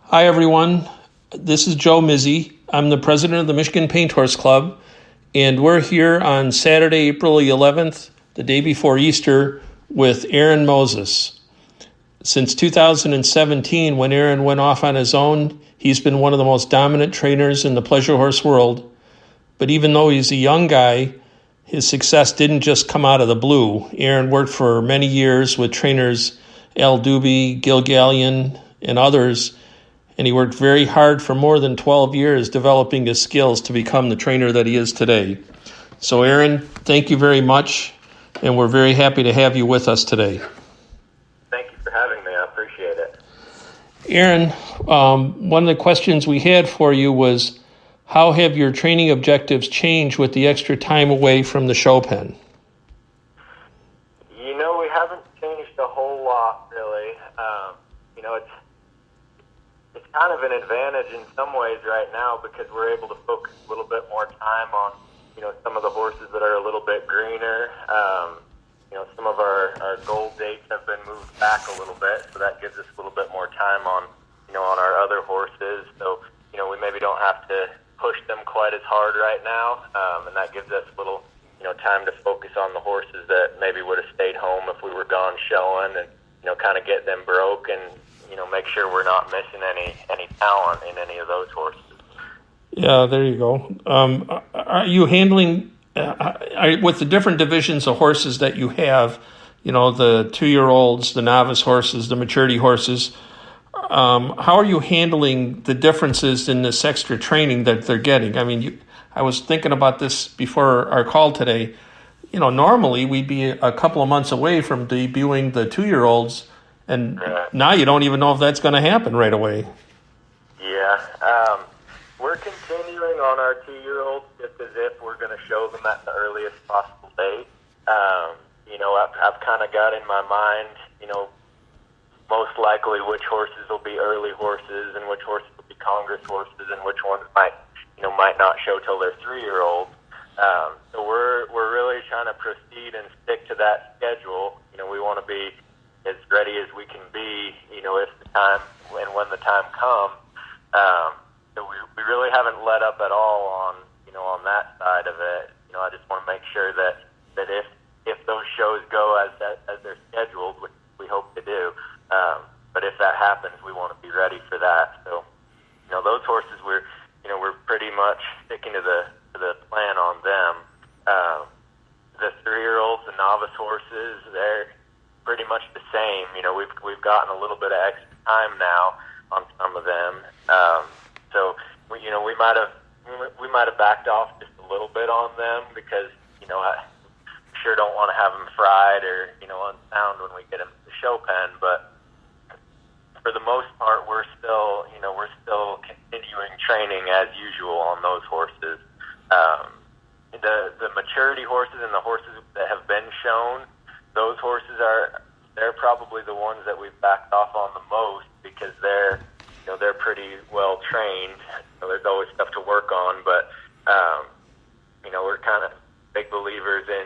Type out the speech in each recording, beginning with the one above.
Hi, everyone. This is Joe Mizzi. I'm the president of the Michigan Paint Horse Club, and we're here on Saturday, April 11th, the day before Easter, with Aaron Moses. Since 2017, when Aaron went off on his own, he's been one of the most dominant trainers in the pleasure horse world. But even though he's a young guy, his success didn't just come out of the blue. Aaron worked for many years with trainers Al Doobie, Gil Gallion, and others, and he worked very hard for more than 12 years developing his skills to become the trainer that he is today. So Aaron, thank you very much, and we're very happy to have you with us today. Thank you for having me. I appreciate it. Aaron, one of the questions we had for you was, how have your training objectives changed with the extra time away from the show pen? We haven't changed a whole lot, really. It's kind of an advantage in some ways right now because we're able to focus a little bit more time on, some of the horses that are a little bit greener. Some of our goal dates have been moved back a little bit, so that gives us a little bit more time on our other horses. So, we maybe don't have to push them quite as hard right now, and that gives us a little, time to focus on the horses that maybe would have stayed home if we were gone showing, and kind of get them broke and make sure we're not missing any talent in any of those horses. Yeah, there you go. Are you handling with the different divisions of horses that you have? The 2-year-olds, the novice horses, the maturity horses. How are you handling the differences in this extra training that they're getting? I mean, I was thinking about this before our call today. Normally we'd be a couple of months away from debuting the 2-year-olds, and now you don't even know if that's going to happen right away. Yeah, we're continuing on our 2-year-olds just as if we're going to show them at the earliest possible date. I've kind of got in my mind, most likely which horses will be early horses and which horses will be Congress horses and which ones might not show till they're 3-year-olds. So we're really trying to proceed and stick to that schedule. We want to be as ready as we can be, if the time and when the time comes. So we really haven't let up at all on that side of it. I just want to make sure that if those shows go as they're scheduled, which we hope to do, but if that happens, we want to be ready for that. So, those horses we're pretty much sticking to the plan on them. The 3-year-olds, the novice horses, they're pretty much the same. We've gotten a little bit of extra time now on some of them. So we might have backed off just a little bit on them because I sure don't want to have them fried or unsound when we get them to the show pen. But for the most part, we're still continuing training as usual on those horses. The maturity horses and the horses that have been shown, those horses they're probably the ones that we've backed off on the most because they're pretty well trained. So there's always stuff to work on, but we're kind of big believers in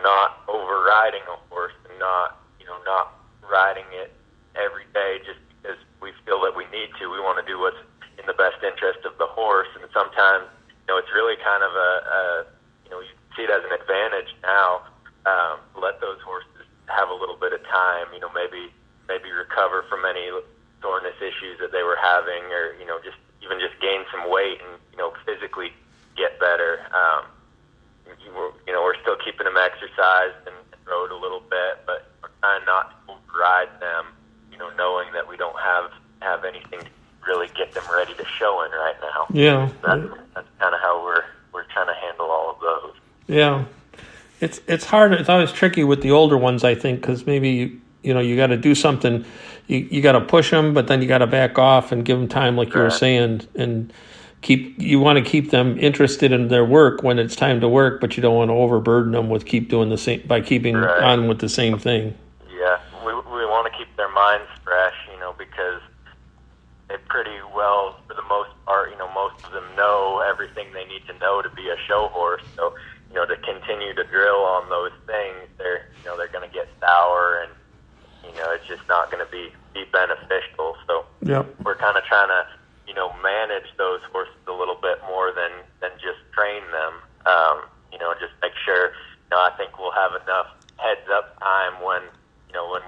not overriding a horse and not riding it every day just because we feel that we need to. We want to do what's in the best interest of the horse, and sometimes it's really kind of you see it as an advantage now. Let those horses have a little bit of time, maybe recover from any soreness issues that they were having, or just gain some weight and physically get better. We're still keeping them exercised and rode a little bit, but we're trying not to override them. Knowing that we don't have anything to really get them ready to show in right now. Yeah, that's kind of how we're trying to handle all of those. Yeah, it's hard. It's always tricky with the older ones, I think, because maybe you got to do something. You got to push them, but then you got to back off and give them time, like you were saying, and you want to keep them interested in their work when it's time to work, but you don't want to overburden them with keep doing the same by keeping on with the same thing. Yeah, we want to keep their minds fresh, because they pretty well, for the most part, most of them know everything they need to know to be a show horse. So, to continue to drill on those things, they're going to get sour, and it's just not going to be beneficial. So, Yep. we're kind of trying to, manage those horses a little bit more than just train them. Just make sure. I think we'll have enough heads up time when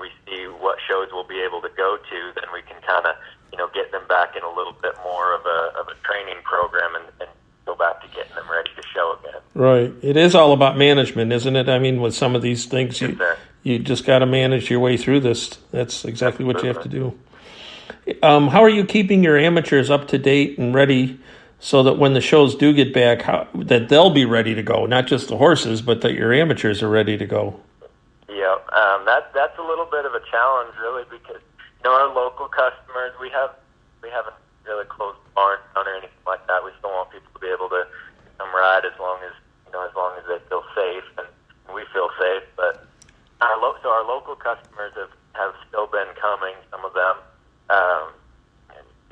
we see what shows we'll be able to go to, then we can kind of, get them back in a little bit more of a training program and go back to getting them ready to show again. Right. It is all about management, isn't it? I mean, with some of these things, you just got to manage your way through this. That's exactly what you have to do. How are you keeping your amateurs up to date and ready so that when the shows do get back, that they'll be ready to go? Not just the horses, but that your amateurs are ready to go. Yeah, that's a little bit of a challenge, really, because our local customers, we haven't really closed the barn down or anything like that. We still want people to be able to come ride as long as they feel safe and we feel safe. But our local customers have still been coming. Some of them.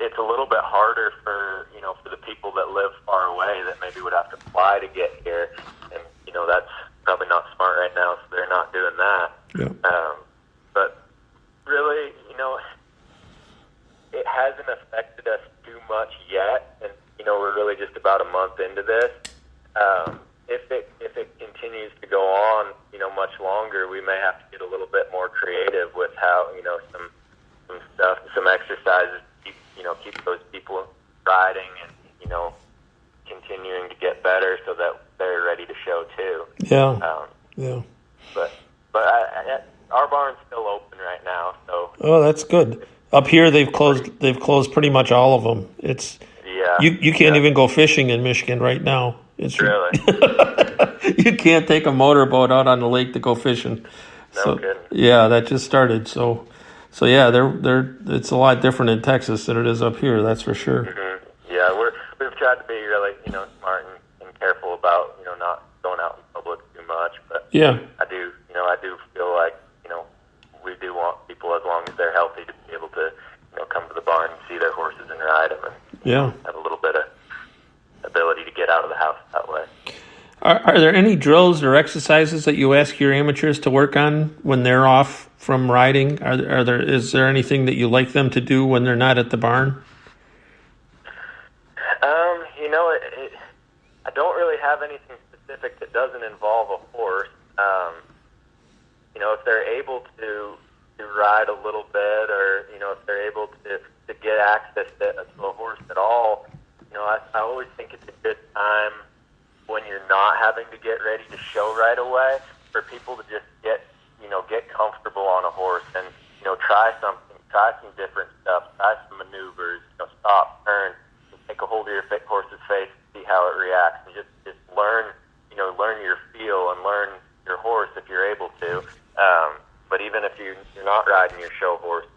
It's a little bit harder for the people that live far away that maybe would have to fly to get here, and that's probably not smart right now, so they're not doing that. Yeah. But really, it hasn't affected us too much yet, and we're really just about a month into this. If it continues to go on, much longer, we may have to get a little bit more creative with how some stuff, some exercises, keep those people riding and continuing to get better so that they're ready to show too. Yeah. Yeah. But our barn's still open right now, so. Oh, that's good. Up here, they've closed pretty much all of them. It's you can't even go fishing in Michigan right now. It's really. You can't take a motorboat out on the lake to go fishing. No kidding. Yeah, that just started. So yeah, it's a lot different in Texas than it is up here. That's for sure. Mm-hmm. Yeah, we've tried to be really smart and careful about not going out in public too much. But yeah, I do feel like we do want people, as long as they're healthy, to be able to come to the barn and see their horses and ride them, and have a little bit of ability to get out of the house that way. Are there any drills or exercises that you ask your amateurs to work on when they're off from riding? Is there anything that you like them to do when they're not at the barn? I don't really have anything specific that doesn't involve a horse. If they're able to ride a little bit, or if they're able to get access to a horse at all, I always think it's a good time when you're not having to get ready to show right away for people to just get comfortable on a horse and try some different stuff, try some maneuvers, stop, turn, take a hold of your horse's face, see how it reacts, and just learn your feel and learn your horse if you're able to. But even if you're not riding your show horse,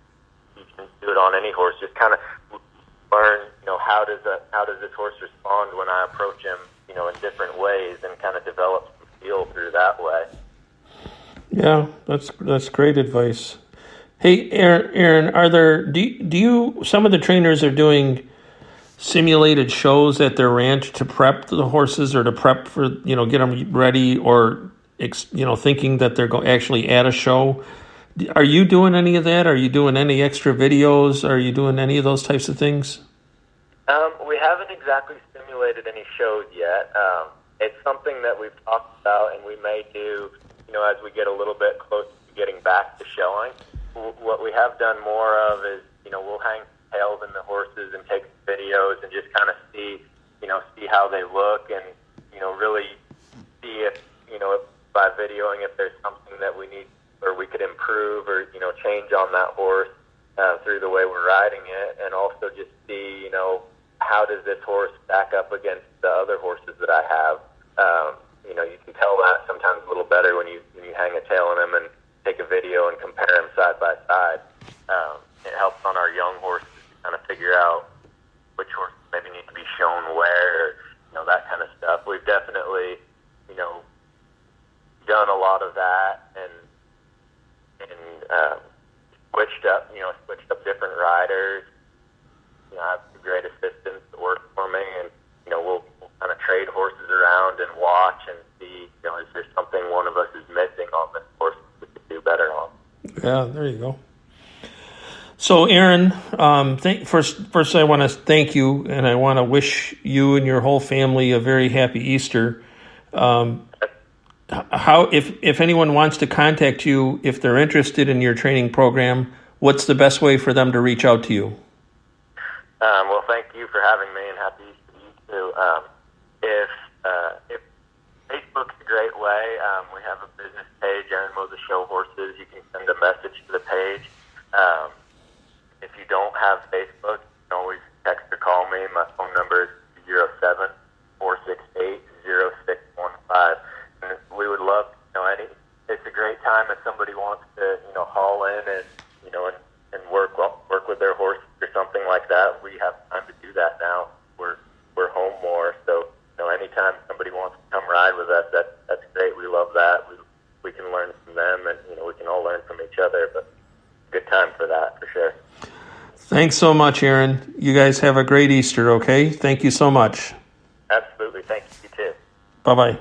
you can do it on any horse. Just kind of learn, how does this horse respond when I approach him, in different ways, and kind of develop some feel through that way. Yeah, that's great advice. Hey, Aaron, do you some of the trainers are doing simulated shows at their ranch to prep the horses, or to prep for, get them ready, or thinking that they're actually at a show? Are you doing any of that? Are you doing any extra videos? Are you doing any of those types of things? We haven't exactly simulated any shows yet. It's something that we've talked about, and we may do, as we get a little bit closer to getting back to showing. What we have done more of is, we'll hang tails in the horses and take videos and just kind of see how they look, and, really see if, by videoing, if there's something that we need or we could improve or, change on that horse through the way we're riding it, and also just see, how does this horse stack up against the other horses that I have. You can tell that sometimes a little better when you hang a tail on him and take a video and compare them side by side. It helps on our young horses to kind of figure out which horses maybe need to be shown where, that kind of stuff. We've definitely, done a lot of that and switched up different riders. I have two great assistants that work for me, and we'll kind of trade horses around and watch and see, is there something one of us is missing on this horse we could do better on. Yeah, there you go. So, Aaron, first I want to thank you, and I want to wish you and your whole family a very happy Easter. If anyone wants to contact you, if they're interested in your training program, what's the best way for them to reach out to you? Well, thank you for having me, and happy Easter to you too. If Facebook's a great way, we have a business page, Aaron Moses Show Horses. You can send a message to the page. If you don't have Facebook, you can always text or call me. My phone number is 07-468-0615. And we would love, it's a great time if somebody wants to, haul in and, and work with their horse or something like that. We have time to do that now. We're home more, so anytime somebody wants to come ride with us, that's great. We love that. We can learn from them, and we can all learn from each other. But good time for that, for sure. Thanks so much, Aaron. You guys have a great Easter. Okay, thank you so much. Absolutely, thank you too. Bye-bye.